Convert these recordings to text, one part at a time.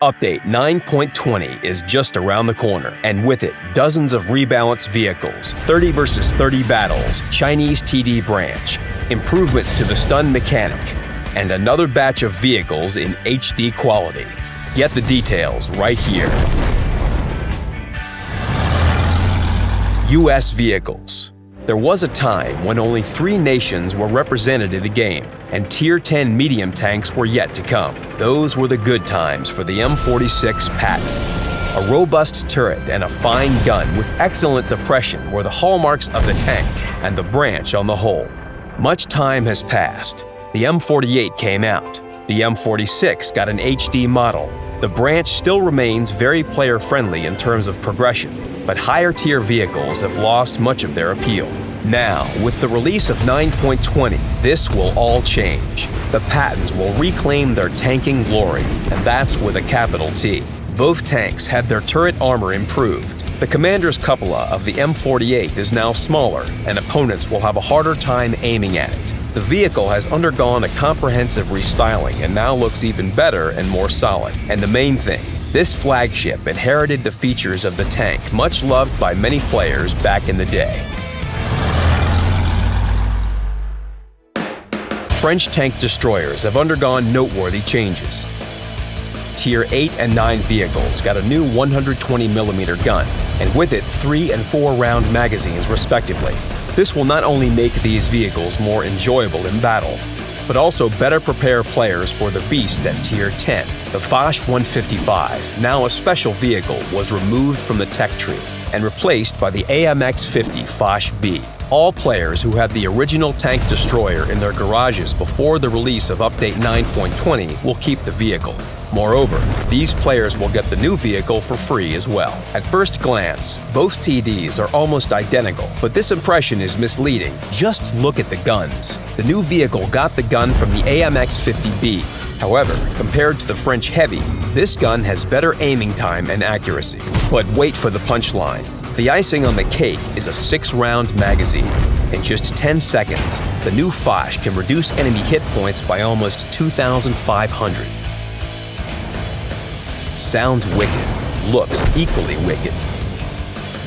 Update 9.20 is just around the corner, and with it, dozens of rebalanced vehicles, 30 versus 30 battles, Chinese TD branch, improvements to the stun mechanic, and another batch of vehicles in HD quality. Get the details right here. U.S. vehicles. There was a time when only 3 nations were represented in the game, and Tier 10 medium tanks were yet to come. Those were the good times for the M46 Patton. A robust turret and a fine gun with excellent depression were the hallmarks of the tank and the branch on the whole. Much time has passed. The M48 came out. The M46 got an HD model. The branch still remains very player-friendly in terms of progression, but higher-tier vehicles have lost much of their appeal. Now, with the release of 9.20, this will all change. The Pattons will reclaim their tanking glory, and that's with a capital T. Both tanks had their turret armor improved. The commander's cupola of the M48 is now smaller, and opponents will have a harder time aiming at it. The vehicle has undergone a comprehensive restyling and now looks even better and more solid. And the main thing, this flagship inherited the features of the tank much loved by many players back in the day. French tank destroyers have undergone noteworthy changes. Tier 8 and 9 vehicles got a new 120mm gun, and with it 3 and 4 round magazines respectively. This will not only make these vehicles more enjoyable in battle, but also better prepare players for the beast at Tier 10. The Foch 155, now a special vehicle, was removed from the tech tree and replaced by the AMX 50 Foch B. All players who had the original tank destroyer in their garages before the release of Update 9.20 will keep the vehicle. Moreover, these players will get the new vehicle for free as well. At first glance, both TDs are almost identical, but this impression is misleading. Just look at the guns. The new vehicle got the gun from the AMX 50B. However, compared to the French Heavy, this gun has better aiming time and accuracy. But wait for the punchline. The icing on the cake is a 6-round magazine. In just 10 seconds, the new Foch can reduce enemy hit points by almost 2,500. Sounds wicked, looks equally wicked.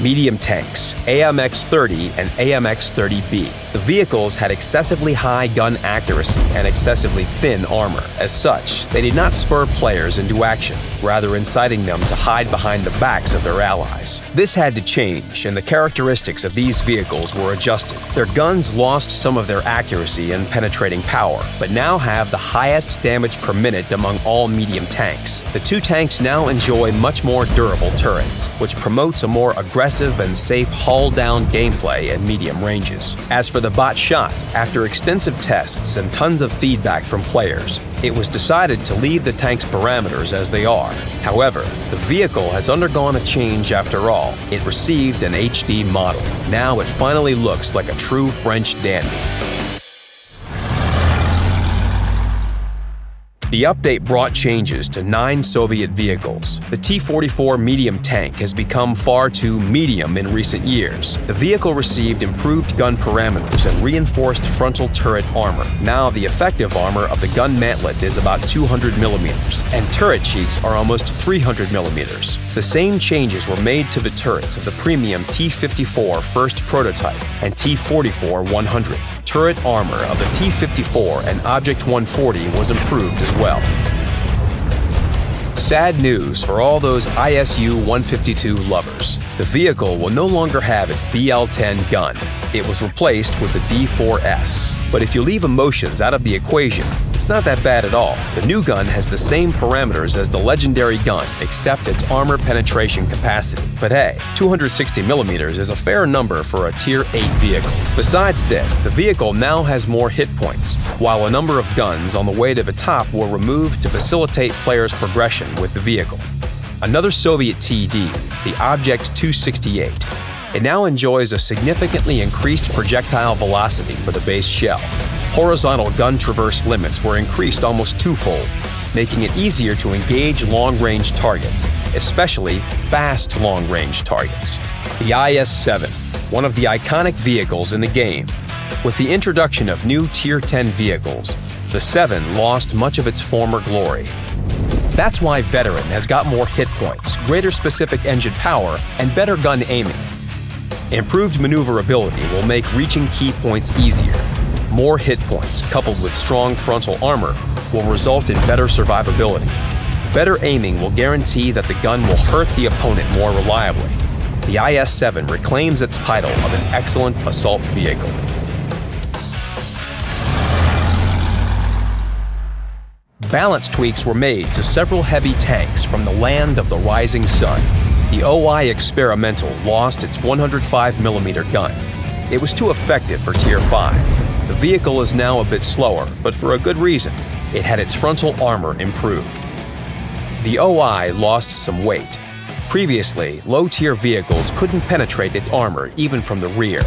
Medium tanks, AMX 30 and AMX 30B. The vehicles had excessively high gun accuracy and excessively thin armor. As such, they did not spur players into action, rather inciting them to hide behind the backs of their allies. This had to change, and the characteristics of these vehicles were adjusted. Their guns lost some of their accuracy and penetrating power, but now have the highest damage per minute among all medium tanks. The 2 tanks now enjoy much more durable turrets, which promotes a more aggressive and safe hull-down gameplay at medium ranges. As for the bot shot, after extensive tests and tons of feedback from players, it was decided to leave the tank's parameters as they are. However, the vehicle has undergone a change after all. It received an HD model. Now it finally looks like a true French dandy. The update brought changes to 9 Soviet vehicles. The T-44 medium tank has become far too medium in recent years. The vehicle received improved gun parameters and reinforced frontal turret armor. Now the effective armor of the gun mantlet is about 200mm, and turret cheeks are almost 300mm. The same changes were made to the turrets of the premium T-54 first prototype and T-44 100. Turret armor of the T-54 and Object 140 was improved as well. Sad news for all those ISU 152 lovers. The vehicle will no longer have its BL-10 gun. It was replaced with the D4S. But if you leave emotions out of the equation, it's not that bad at all. The new gun has the same parameters as the legendary gun, except its armor penetration capacity. But hey, 260mm is a fair number for a Tier 8 vehicle. Besides this, the vehicle now has more hit points, while a number of guns on the way to the top were removed to facilitate players' progression with the vehicle. Another Soviet TD, the Object 268. It now enjoys a significantly increased projectile velocity for the base shell. Horizontal gun traverse limits were increased almost twofold, making it easier to engage long-range targets, especially fast long-range targets. The IS-7, one of the iconic vehicles in the game. With the introduction of new Tier 10 vehicles, the 7 lost much of its former glory. That's why Veteran has got more hit points, greater specific engine power, and better gun aiming. Improved maneuverability will make reaching key points easier. More hit points, coupled with strong frontal armor, will result in better survivability. Better aiming will guarantee that the gun will hurt the opponent more reliably. The IS-7 reclaims its title of an excellent assault vehicle. Balance tweaks were made to several heavy tanks from the land of the rising sun. The OI Experimental lost its 105mm gun. It was too effective for Tier 5. The vehicle is now a bit slower, but for a good reason. It had its frontal armor improved. The OI lost some weight. Previously, low-tier vehicles couldn't penetrate its armor even from the rear.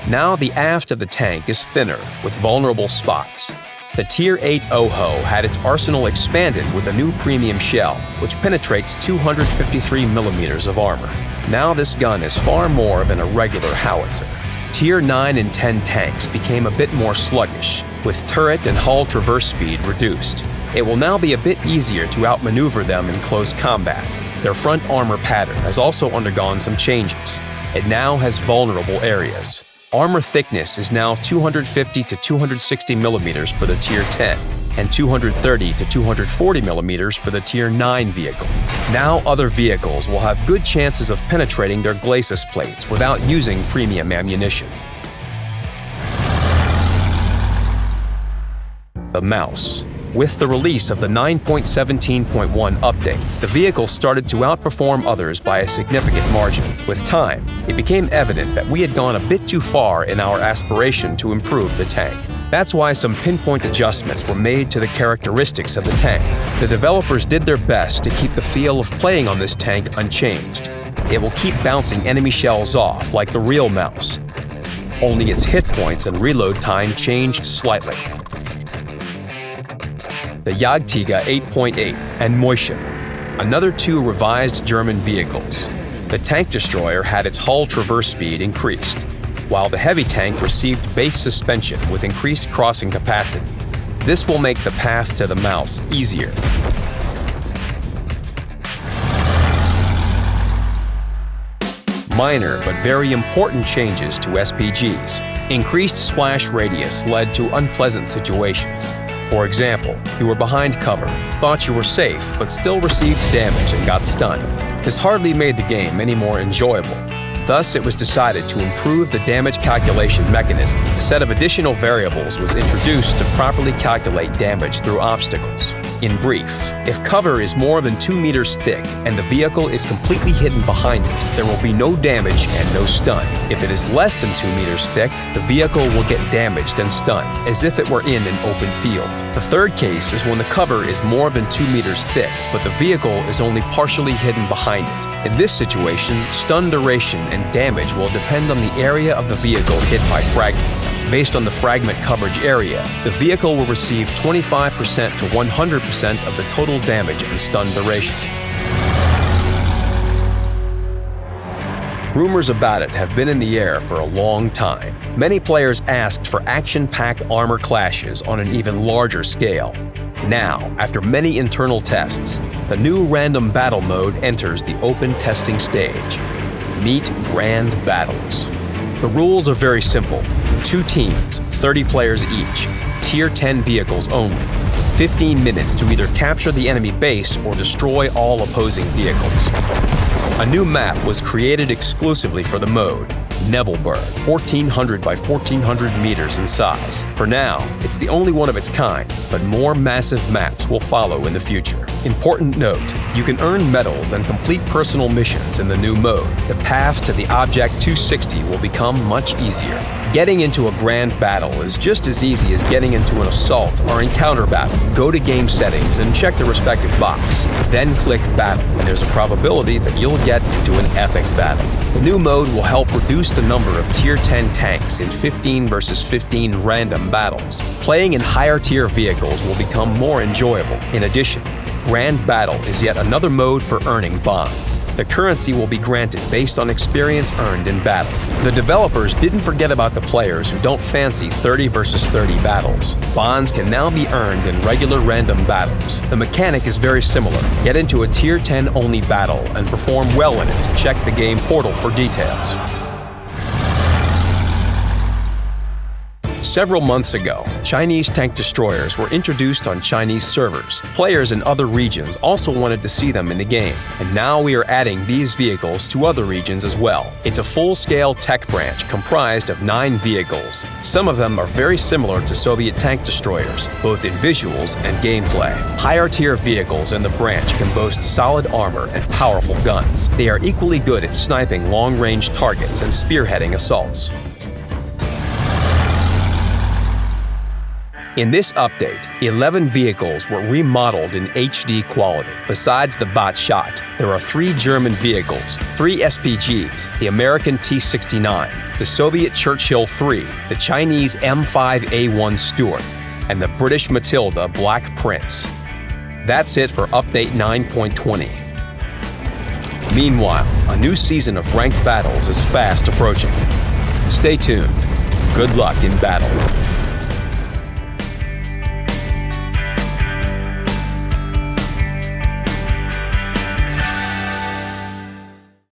Now the aft of the tank is thinner, with vulnerable spots. The Tier 8 OHO had its arsenal expanded with a new premium shell, which penetrates 253mm of armor. Now this gun is far more than a regular howitzer. Tier 9 and 10 tanks became a bit more sluggish, with turret and hull traverse speed reduced. It will now be a bit easier to outmaneuver them in close combat. Their front armor pattern has also undergone some changes. It now has vulnerable areas. Armor thickness is now 250 to 260mm for the Tier 10 and 230 to 240mm for the Tier 9 vehicle. Now other vehicles will have good chances of penetrating their glacis plates without using premium ammunition. The mouse. With the release of the 9.17.1 update, the vehicle started to outperform others by a significant margin. With time, it became evident that we had gone a bit too far in our aspiration to improve the tank. That's why some pinpoint adjustments were made to the characteristics of the tank. The developers did their best to keep the feel of playing on this tank unchanged. It will keep bouncing enemy shells off like the real mouse. Only its hit points and reload time changed slightly. The Jagdtiger 8.8 and Mäuschen, another two revised German vehicles. The tank destroyer had its hull traverse speed increased, while the heavy tank received base suspension with increased crossing capacity. This will make the path to the mouse easier. Minor but very important changes to SPGs. Increased splash radius led to unpleasant situations. For example, you were behind cover, thought you were safe, but still received damage and got stunned. This hardly made the game any more enjoyable. Thus, it was decided to improve the damage calculation mechanism. A set of additional variables was introduced to properly calculate damage through obstacles. In brief, if cover is more than 2 meters thick and the vehicle is completely hidden behind it, there will be no damage and no stun. If it is less than 2 meters thick, the vehicle will get damaged and stunned, as if it were in an open field. The third case is when the cover is more than 2 meters thick, but the vehicle is only partially hidden behind it. In this situation, stun duration and damage will depend on the area of the vehicle hit by fragments. Based on the fragment coverage area, the vehicle will receive 25% to 100% of the total damage and stun duration. Rumors about it have been in the air for a long time. Many players asked for action-packed armor clashes on an even larger scale. Now, after many internal tests, the new random battle mode enters the open testing stage. Meet Grand Battles. The rules are very simple. 2 teams, 30 players each, Tier 10 vehicles only. 15 minutes to either capture the enemy base or destroy all opposing vehicles. A new map was created exclusively for the mode, Nebelberg, 1,400 by 1,400 meters in size. For now, it's the only one of its kind, but more massive maps will follow in the future. Important note, you can earn medals and complete personal missions in the new mode. The path to the Object 260 will become much easier. Getting into a grand battle is just as easy as getting into an assault or encounter battle. Go to game settings and check the respective box. Then click battle, and there's a probability that you'll get into an epic battle. The new mode will help reduce the number of Tier 10 tanks in 15 versus 15 random battles. Playing in higher tier vehicles will become more enjoyable. In addition, Grand Battle is yet another mode for earning bonds. The currency will be granted based on experience earned in battle. The developers didn't forget about the players who don't fancy 30 versus 30 battles. Bonds can now be earned in regular random battles. The mechanic is very similar. Get into a Tier 10 only battle and perform well in it. Check the game portal for details. Several months ago, Chinese tank destroyers were introduced on Chinese servers. Players in other regions also wanted to see them in the game, and now we are adding these vehicles to other regions as well. It's a full-scale tech branch comprised of 9 vehicles. Some of them are very similar to Soviet tank destroyers, both in visuals and gameplay. Higher-tier vehicles in the branch can boast solid armor and powerful guns. They are equally good at sniping long-range targets and spearheading assaults. In this update, 11 vehicles were remodeled in HD quality. Besides the bot shot, there are 3 German vehicles, 3 SPGs, the American T-69, the Soviet Churchill 3, the Chinese M5A1 Stuart, and the British Matilda Black Prince. That's it for Update 9.20. Meanwhile, a new season of ranked battles is fast approaching. Stay tuned. Good luck in battle.